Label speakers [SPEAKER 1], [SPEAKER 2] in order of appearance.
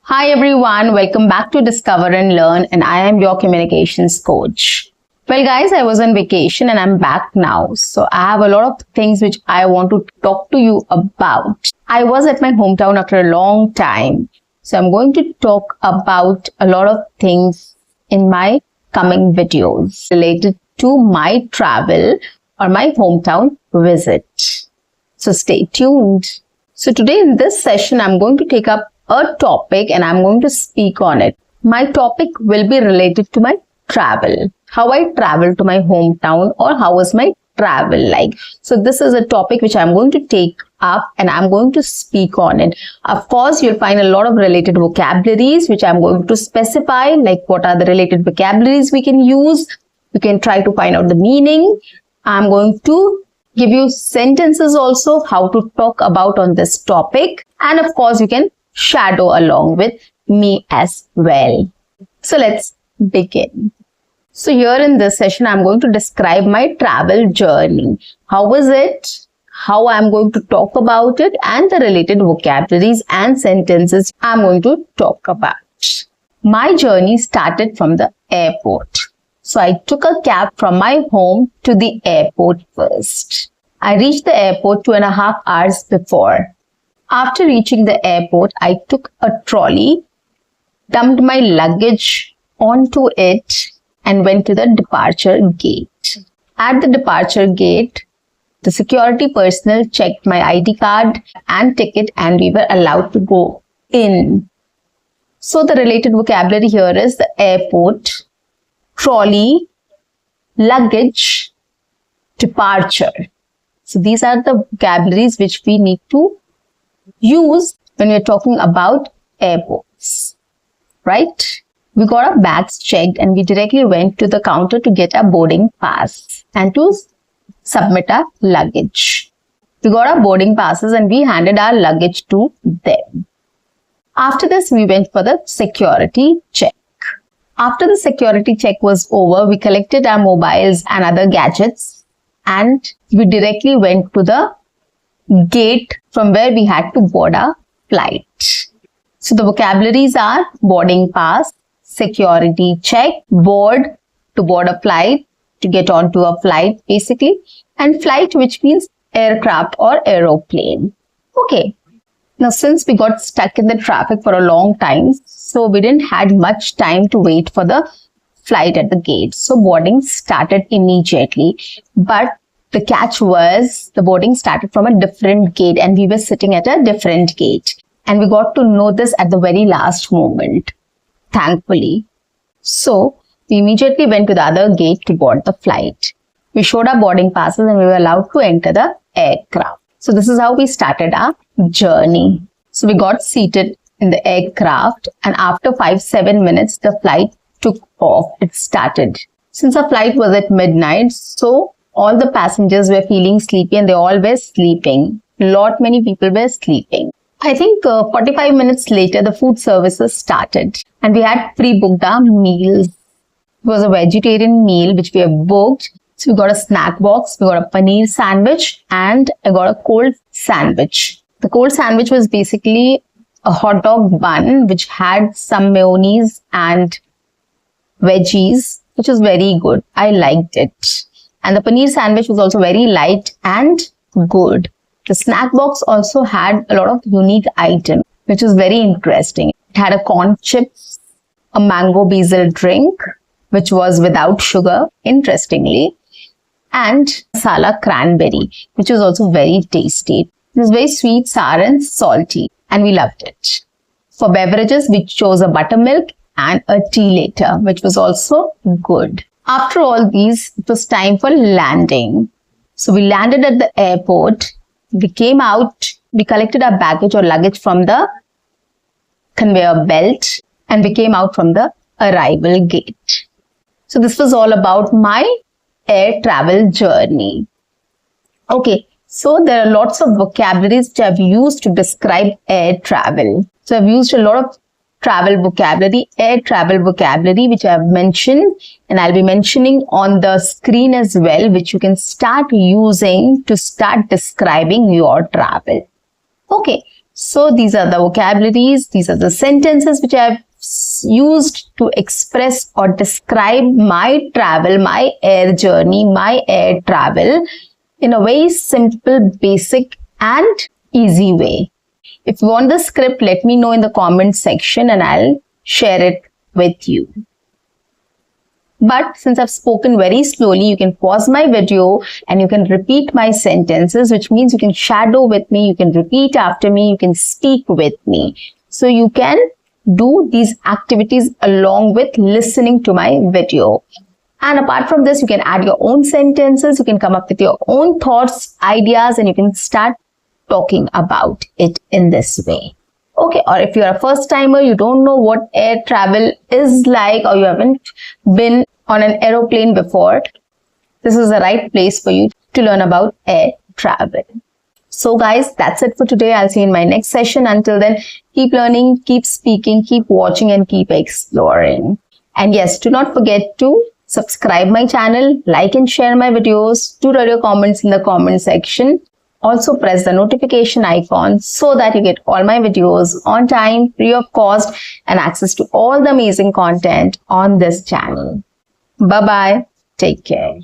[SPEAKER 1] Hi everyone, welcome back to Discover and Learn, and I am your communications coach. Well guys, I was on vacation and I'm back now. So I have a lot of things which I want to talk to you about. I was at my hometown after a long time. So I'm going to talk about a lot of things in my coming videos related to my travel or my hometown visit. So stay tuned. So today in this session, I'm going to take up a topic and I'm going to speak on it. My topic will be related to my travel, how I travel to my hometown or how was my travel like. So this is a topic which I'm going to take up and I'm going to speak on it. Of course, you'll find a lot of related vocabularies which I'm going to specify, like what are the related vocabularies we can use. You can try to find out the meaning. I'm going to give you sentences also, how to talk about on this topic. And of course, you can shadow along with me as well. So let's begin. So here in this session, I'm going to describe my travel journey. How was it? How I'm going to talk about it and the related vocabularies and sentences I'm going to talk about. My journey started from the airport. So I took a cab from my home to the airport first. I reached the airport 2.5 hours before. After reaching the airport, I took a trolley, dumped my luggage onto it and went to the departure gate. At the departure gate, the security personnel checked my ID card and ticket and we were allowed to go in. So the related vocabulary here is the airport, trolley, luggage, departure. So these are the vocabularies which we need to use when we're talking about airports, right? We got our bags checked and we directly went to the counter to get our boarding pass and to submit our luggage. We got our boarding passes and we handed our luggage to them. After this, we went for the security check. After the security check was over, we collected our mobiles and other gadgets and we directly went to the gate from where we had to board our flight. So the vocabularies are boarding pass, security check, board, to board a flight, to get onto a flight basically, and flight, which means aircraft or aeroplane. Okay. Now since we got stuck in the traffic for a long time, so we didn't had much time to wait for the flight at the gate. So boarding started immediately. But the catch was the boarding started from a different gate and we were sitting at a different gate. And we got to know this at the very last moment, thankfully. So we immediately went to the other gate to board the flight. We showed our boarding passes and we were allowed to enter the aircraft. So this is how we started our journey. So we got seated in the aircraft and after 5-7 minutes, the flight took off. It started. Since our flight was at midnight, so all the passengers were feeling sleepy and they all were sleeping. Many people were sleeping. I think 45 minutes later, the food services started and we had pre-booked our meals. It was a vegetarian meal which we have booked. So we got a snack box, we got a paneer sandwich and I got a cold sandwich. The cold sandwich was basically a hot dog bun which had some mayonnaise and veggies, which was very good. I liked it. And the paneer sandwich was also very light and good. The snack box also had a lot of unique items, which was very interesting. It had a corn chips, a mango basil drink, which was without sugar, interestingly, and masala cranberry, which was also very tasty. It was very sweet, sour and salty, and we loved it. For beverages, we chose a buttermilk and a tea later, which was also good. After all these, it was time for landing. So we landed at the airport. We came out, we collected our baggage or luggage from the conveyor belt and we came out from the arrival gate. So this was all about my air travel journey. Okay, so there are lots of vocabularies which I've used to describe air travel. So I've used a lot of travel vocabulary, air travel vocabulary, which I have mentioned and I'll be mentioning on the screen as well, which you can start using to start describing your travel. Okay, So these are the vocabularies, these are the sentences which I've used to express or describe my travel, my air journey, my air travel in a very simple, basic and easy way. If you want the script, let me know in the comment section and I'll share it with you. But since I've spoken very slowly, you can pause my video and you can repeat my sentences, which means you can shadow with me, you can repeat after me, you can speak with me. So you can do these activities along with listening to my video. And apart from this, you can add your own sentences, you can come up with your own thoughts, ideas, and you can start talking about it in this way. Okay, or if you're a first timer, you don't know what air travel is like, or you haven't been on an aeroplane before, this is the right place for you to learn about air travel. So guys, that's it for today. I'll see you in my next session. Until then, keep learning, keep speaking, keep watching and keep exploring. And yes, do not forget to subscribe my channel, like and share my videos, do write your comments in the comment section. Also press the notification icon so that you get all my videos on time, free of cost, and access to all the amazing content on this channel. Bye-bye. Take care.